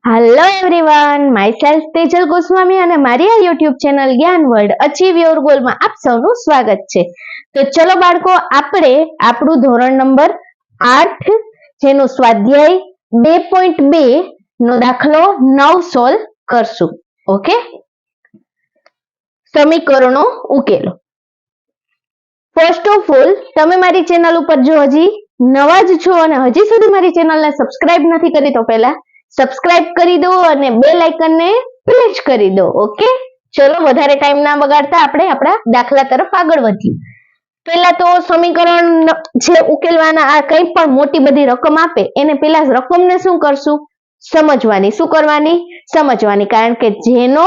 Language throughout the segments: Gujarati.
Hello everyone, myself Tejal Goswami અને મારી આ યુટ્યુબ ચેનલ જ્ઞાન વર્લ્ડ અચીવ યોર ગોલમાં આપ સૌનું સ્વાગત છે. તો ચલો બાળકો, આપણે આપણું ધોરણ નંબર 8 જેનું સ્વાધ્યાય 2.2 નો દાખલો 9 સોલ્વ કરશું. ઓકે, સમીકરણો ઉકેલો. ફર્સ્ટ ઓફ ઓલ, તમે મારી ચેનલ ઉપર જો હજી નવા જ છો અને હજી સુધી મારી ચેનલને સબસ્ક્રાઇબ નથી કરી તો પહેલા સબસ્ક્રાઇબ કરી દો અને બેલ આઇકનને પ્રેસ કરી દો. ઓકે, ચલો વધારે ટાઈમ ના બગાડતા આપણે આપણા દાખલા તરફ આગળ વધીએ. પહેલા તો સમીકરણ જે ઉકેલવાના, આ કંઈ પણ મોટી બધી રકમ આપે એને પહેલા રકમને શું કરશું? સમજવાની. શું કરવાની? સમજવાની. કારણ કે જેનો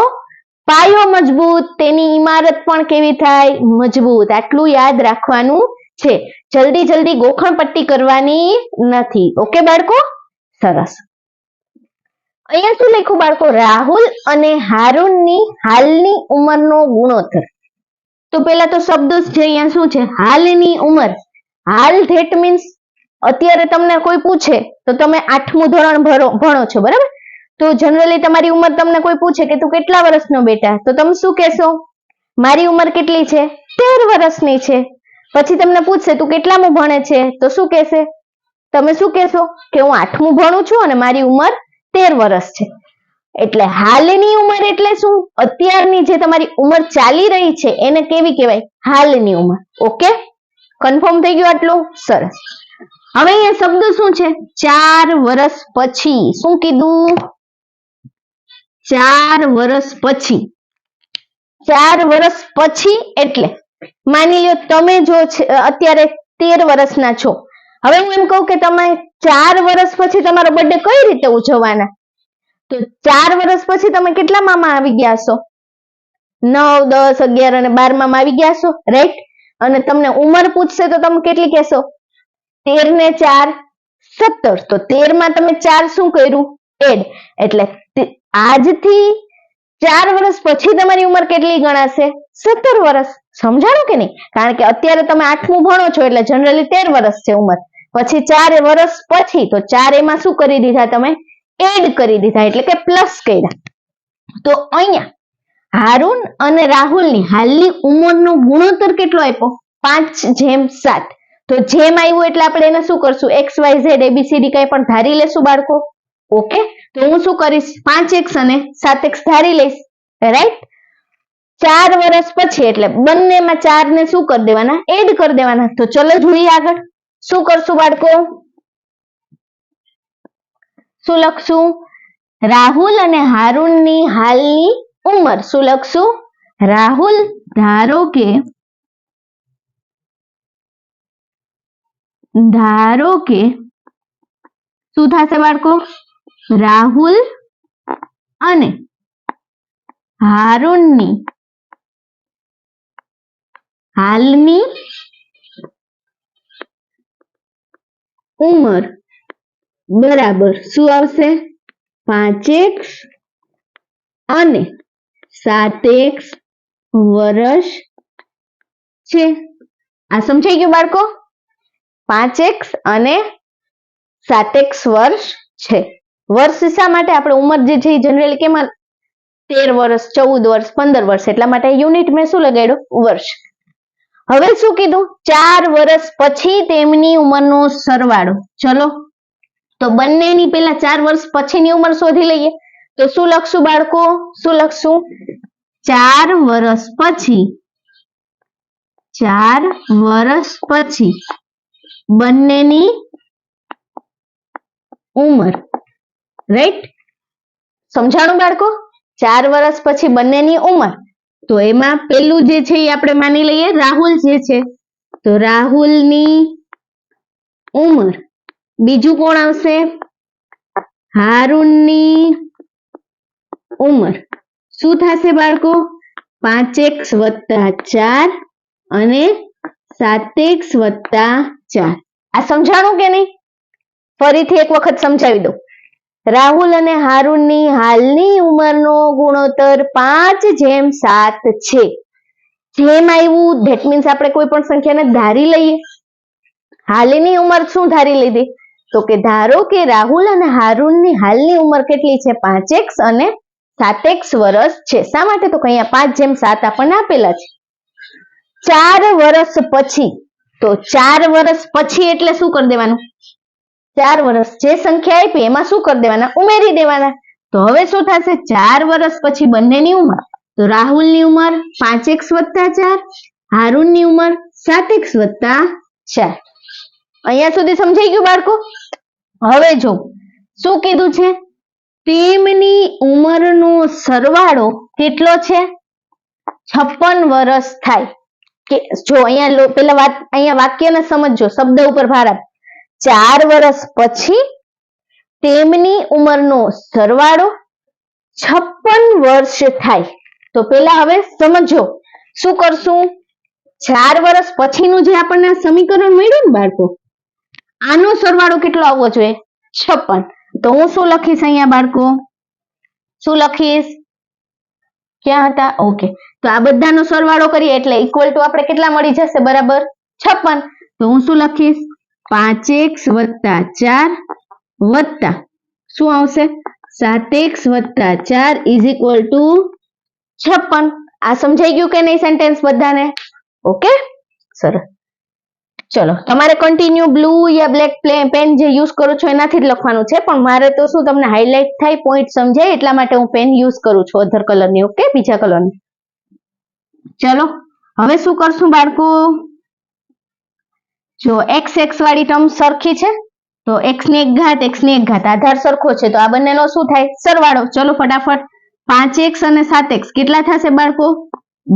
પાયો મજબૂત તેની ઇમારત પણ કેવી થાય? મજબૂત. આટલું યાદ રાખવાનું છે. જલ્દી જલ્દી ગોખણ પટ્ટી કરવાની નથી. ઓકે બાળકો, સરસ. અહીંયા શું લખ્યું બાળકો? રાહુલ અને હારૂનની હાલની ઉંમરનો ગુણોત્તર. તો પેલા તો શબ્દ છે અહીંયા શું છે? હાલની ઉંમર. હાલ ધેટ મીન્સ અત્યારે તમને કોઈ પૂછે તો તમે 8મું ધોરણ ભણો છો, બરાબર? તો જનરલી તમારી ઉંમર તમને કોઈ પૂછે કે તું કેટલા વર્ષનો બેટા, તો તમે શું કહેશો? મારી ઉંમર કેટલી છે? 13 વર્ષની છે. પછી તમને પૂછશે તું કેટલામું ભણે છે, તો શું કહેશે? તમે શું કહેશો? કે હું 8મું ભણું છું અને મારી ઉંમર 13 વર્ષ છે. એટલે હાલની ઉંમર એટલે શું? અત્યારની જે તમારી ઉંમર ચાલી રહી છે એને કેવી કહેવાય? હાલની ઉંમર. ઓકે, કન્ફર્મ થઈ ગયું આટલું? સરસ. હવે અહીંયા શબ્દ શું છે? 4 વર્ષ પછી. શું કીધું? 4 વર્ષ પછી. 4 વર્ષ પછી એટલે માની લ્યો તમે જો અત્યારે 13 વર્ષના છો. હવે હું એમ કહું કે તમે 4 વર્ષ પછી તમારો બર્થડે કઈ રીતે ઉજવવાના? તો 4 વર્ષ પછી તમે કેટલા મામા આવી ગયા છો? 9, 10, 11 અને 12 માં આવી ગયા છો, રાઈટ? અને તમને ઉંમર પૂછશે તો તમે કેટલી કહેશો? 13 ને 4 17. તો 13 માં તમે 4 શું કર્યું? એડ. એટલે આજથી 4 વર્ષ પછી તમારી ઉંમર કેટલી ગણાશે? 17 વર્ષ. સમજાણું કે નહીં? કારણ કે અત્યારે તમે 8મું ભણો છો એટલે જનરલી 13 વર્ષ છે ઉંમર. પછી 4 વર્ષ પછી તો 4 એમાં શું કરી દીધા તમે? એડ કરી દીધા, એટલે કે પ્લસ કર્યા. તો અહીંયા હારૂન અને રાહુલની હાલની ઉંમરનો ગુણોત્તર કેટલો આપ્યો? 5:7. તો જેમ આવ્યું એટલે આપણે એને શું કરશું? XYZ ABCD કંઈ પણ ધારી લેશું બાળકો. ઓકે, તો હું શું કરીશ? 5x અને 7x ધારી લઈશ, રાઈટ? 4 વર્ષ પછી એટલે બંનેમાં 4 ને શું કરી દેવાના? એડ કરી દેવાના. તો ચલો જોઈએ આગળ શું કરશું બાળકો? શું લખશું? રાહુલ અને હારૂનની હાલની ઉંમર. શું લખશું? રાહુલ ધારો કે શું થશે બાળકો? રાહુલ અને હારૂનની હાલની ઉંમર બરાબર શું આવશે? 5x અને 7x વર્ષ છે. આ સમજાઈ ગયું બાળકો? 5x અને 7x વર્ષ છે. વર્ષ શા માટે? આપણે ઉંમર જે છે જનરલી કેમ 13 વર્ષ, 14 વર્ષ, 15 વર્ષ, એટલા માટે યુનિટ મેં શું લગાડ્યું? વર્ષ. હવે શું કીધું? 4 વર્ષ પછી તેમની ઉંમરનો સરવાળો. ચલો, તો બંનેની પહેલા 4 વર્ષ પછીની ઉંમર શોધી લઈએ. તો શું લખશું બાળકો? શું લખશું? 4 વર્ષ પછી 4 વર્ષ પછી બંનેની ઉંમર, રાઈટ? સમજાણું બાળકો? 4 વર્ષ પછી બંનેની ઉંમર. તો એમાં પેલું જે છે એ આપણે માની લઈએ રાહુલ જે છે, તો રાહુલની ઉંમર. બીજું કોણ આવશે? હારૂનની ઉંમર. શું થશે બાળકો? 5x + 4 અને 7x + 4. આ સમજાણું કે નહીં? ફરીથી એક વખત સમજાવી દઉં. રાહુલ અને હારૂનની હાલની ઉંમરનો ગુણોત્તર 5:7 છે. જેમ આવ્યું ધેટ મીન્સ આપણે કોઈ પણ સંખ્યાને ધારી લઈએ. હાલની ઉંમર શું ધારી લીધી? તો કે ધારો કે રાહુલ અને હારૂનની હાલની ઉંમર કેટલી છે 5x અને 7x વર્ષ છે. શા માટે? તો કે અહીંયા 5:7 આપણને આપેલા છે. 4 વર્ષ પછી, તો 4 વર્ષ પછી એટલે શું કરી દેવાનું? 4 વર્ષ જે સંખ્યા આપી એમાં શું કરી દેવાના? ઉમેરી દેવાના. તો હવે શું થશે? 4 વર્ષ પછી બંનેની ઉંમર, તો રાહુલની ઉંમર 5x + 4, હારૂનની ઉંમર 7x + 4. અહીંયા સુધી સમજાઈ ગયું બાળકો? હવે જો શું કીધું છે? તેમની ઉંમરનો સરવાળો કેટલો છે? 56 વર્ષ થાય. કે જો અહીંયા અહીંયા વાક્યને સમજજો, શબ્દ ઉપર ભાર આપ. 4 વર્ષ પછી તેમની ઉંમરનો સરવાળો 56 વર્ષ થાય. તો પેલા હવે સમજો શું કરશું? 4 વર્ષ પછીનું જે આપણને સમીકરણ મળ્યું ને બાળકો, આનો સરવાળો કેટલો આવવો જોઈએ? 56. તો હું શું લખીશ અહીંયા બાળકો? શું લખીશ? ક્યાં હતા? ઓકે, તો આ બધાનો સરવાળો કરીએ એટલે ઇક્વલ ટુ આપણે કેટલા મળી જશે? બરાબર 56. તો હું શું લખીશ? 5x + 4 વત્તા શું આવશે? 7x + 4 = 56. આ સમજાઈ ગયું કે નહીં સેન્ટેન્સ બધાને? ઓકે, સરસ. ચલો, તમારે કન્ટિન્યુ બ્લુ યા બ્લેક પેન જે યુઝ કરું છું એનાથી જ લખવાનું છે, પણ મારે તો શું તમને હાઇલાઇટ થાય, પોઈન્ટ સમજાય એટલા માટે હું પેન યુઝ કરું છું અધર કલરની. ઓકે, બીજા કલરની. ચલો હવે શું કરશું બાળકો? જો x વાળી ટર્મ સરખી છે તો x ની 1 ઘાત x ની 1 ઘાત આધાર સરખો છે તો આ બંનેનો શું થાય? સરવાળો. ચલો ફટાફટ. 5x અને 7x કેટલા થશે બાળકો?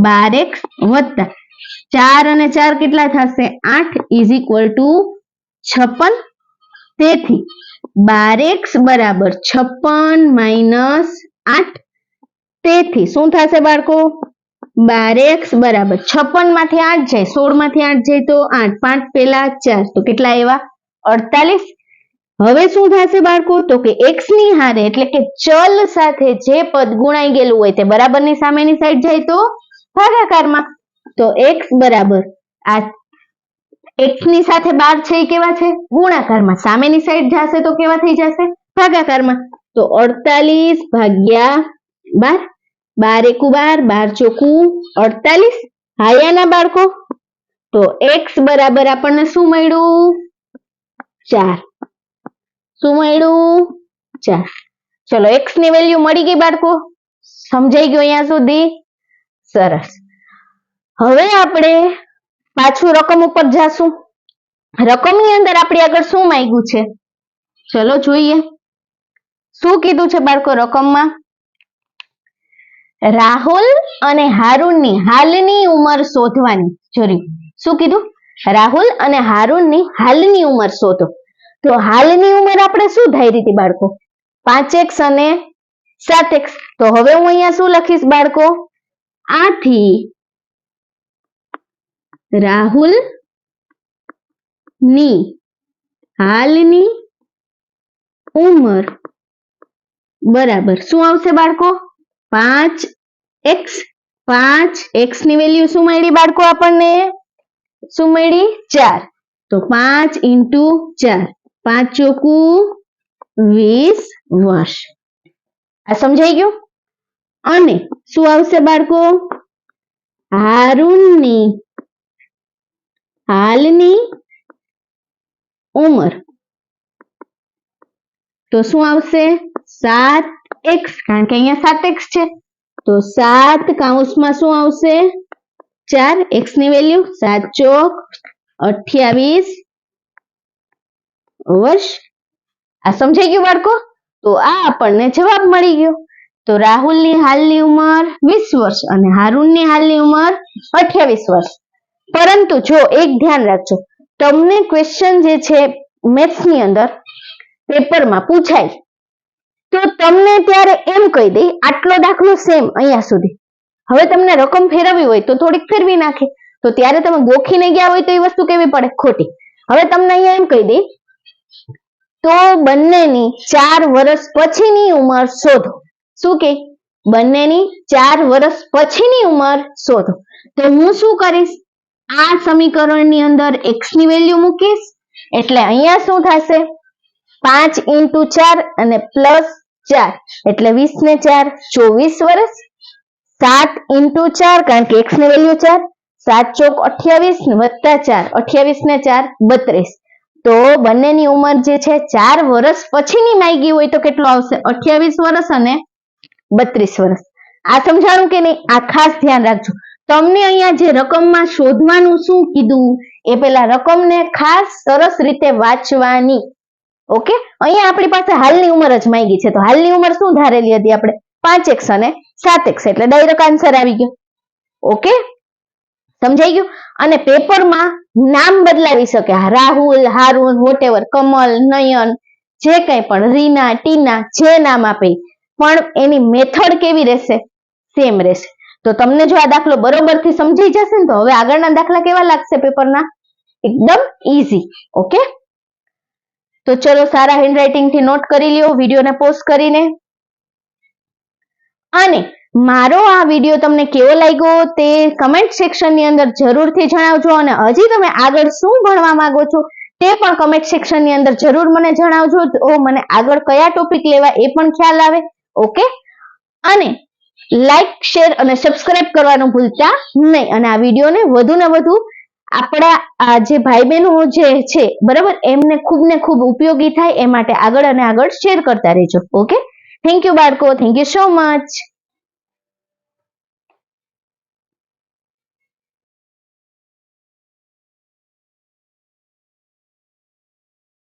12x વત્તા 4 અને 4 કેટલા થશે? 8 = 56. તેથી 12x = 56 - 8. તેથી શું થશે બાળકો? 12x = 56 માંથી 8 જાય, 16 માંથી 8 જાય તો 8, 5 પેલા 4, તો કેટલા આવ્યા? 48. હવે શું થશે બાળકો? તો કે x ની હારે એટલે કે ચલ સાથે જે પદ ગુણાઈ ગયેલું હોય તે બરાબરની સામેની સાઈડ જાય તો ભાગાકારમાં. તો x બરાબર આ x ની સાથે 12 છે એ કેવા છે? ગુણાકારમાં. સામેની સાઈડ જશે તો કેવા થઈ જશે? ભાગાકારમાં. તો 48 ભાગ્યા 12. 12 × 12, 12 × 48. હાયાના બાળકો? તો x બરાબર આપણને શું મળ્યું? 4. શું મળ્યું? 4. ચલો, x ની વેલ્યુ મળી ગઈ બાળકો? સમજાઈ ગયું અહીંયા સુધી? સરસ. હવે આપણે પાછું રકમ ઉપર જાશું. રકમની અંદર આપણે આગળ શું માંગ્યું છે? ચલો જોઈએ. શું કીધું છે બાળકો રકમમાં? રાહુલ અને હારૂનની હાલની ઉંમર શોધવાની. જોરી શું કીધું? રાહુલ અને હારૂનની હાલની ઉંમર શોધો. તો હાલની ઉંમર આપણે શું ધારી હતી બાળકો? 5x અને 7x. તો હવે હું અહીંયા શું લખીશ બાળકો? આથી રાહુલ ની હાલની ઉંમર બરાબર શું આવશે બાળકો? 5x. 5x ની વેલ્યુ શું મળી બાળકો આપણને? શું મળી? 4. તો 5 × 4, 5 × 20 વર્ષ. આ સમજાઈ ગયું? અને શું આવશે બાળકો? હારૂનની હાલની ઉંમર તો શું આવશે? 7x, કારણ કે અહીંયા 7x છે તો 7 કૌંસમાં શું આવશે? 4. x ની વેલ્યુ 7 × 4 = 28 વર્ષ. આ સમજાઈ ગયું બાળકો? તો આ આપણને જવાબ મળી ગયો. તો રાહુલની હાલની ઉંમર 20 વર્ષ અને હારૂનની હાલની ઉંમર 28 વર્ષ. પરંતુ જો એક ધ્યાન રાખજો, તમને ક્વેશ્ચન જે છે મેથ્સની અંદર પેપરમાં પૂછાય તો તમને ત્યારે એમ કહી દે આટલો દાખલો સેમ અહીંયા સુધી. હવે તમને રકમ ફેરવવી હોય તો થોડીક ફેરવી નાખે, તો ત્યારે તમે ગોખીને ગયા હોય તો એ વસ્તુ કેવી પડે? ખોટી. હવે તમને અહીંયા એમ કહી દે તો બંનેની 4 વર્ષ પછીની ઉંમર શોધો. શું કે? બંનેની 4 વર્ષ પછીની ઉંમર શોધો. તો હું શું કરીશ? આ સમીકરણની અંદર x ની વેલ્યુ મૂકીશ એટલે અહીંયા શું થશે? 5 into 4 અને પ્લસ 4 એટલે 20 ને 4 24 વર્ષ. 7 into 4 કારણ કે x ની વેલ્યુ 4, 7 ચોક 28 વત્તા 4 28 ને 4 32. તો બંનેની ઉંમર જે છે 4 વર્ષ પછીની માગી હોય તો કેટલો આવશે? 28 વર્ષ અને 32 વર્ષ. આ સમજાણું કે નહીં? આ ખાસ ધ્યાન રાખજો. તમને અહીંયા જે રકમમાં શોધવાનું શું કીધું એ પેલા રકમને ખાસ સરસ રીતે વાંચવાની. ઓકે, અહીંયા આપણી પાસે હાલની ઉંમર જ માંગી છે, તો હાલની ઉંમર શું ધારેલી હતી આપણે? 5x અને 7x, એટલે ડાયરેક્ટ આન્સર આવી ગયો. ઓકે, સમજાઈ ગયું? અને પેપરમાં નામ બદલાવી શકે, રાહુલ, હારુન, વોટેવર, કમલ, નયન, જે કંઈ પણ, રીના, ટીના, જે નામ આપે, પણ એની મેથડ કેવી રહેશે? સેમ રહેશે. તો તમને જો આ દાખલો બરોબરથી સમજાઈ જશે ને તો હવે આગળના દાખલા કેવા લાગશે પેપરના? એકદમ ઈઝી. ઓકે, તો ચલો સારા હેન્ડરાઇટિંગ થી નોટ કરી લ્યો વિડીયોને પોઝ કરીને. અને મારો આ વિડીયો તમને કેવો લાગ્યો તે કમેન્ટ સેક્શનની અંદર જરૂરથી જણાવજો. અને હજી તમે આગળ શું ભણવા માંગો છો તે પણ કમેન્ટ સેક્શનની અંદર જરૂર મને જણાવજો, તો મને આગળ કયા ટોપિક લેવા એ પણ ખ્યાલ આવે. ઓકે, અને લાઈક, શેર અને સબસ્ક્રાઇબ કરવાનું ભૂલતા નહીં. અને આ વિડીયોને વધુ ને વધુ આપણા આ જે ભાઈ બહેનો જે છે બરાબર એમને ખૂબ ને ખૂબ ઉપયોગી થાય એ માટે આગળ અને આગળ શેર કરતા રહેજો. ઓકે, થેન્ક યુ બાળકો, થેન્ક યુ સો મચ.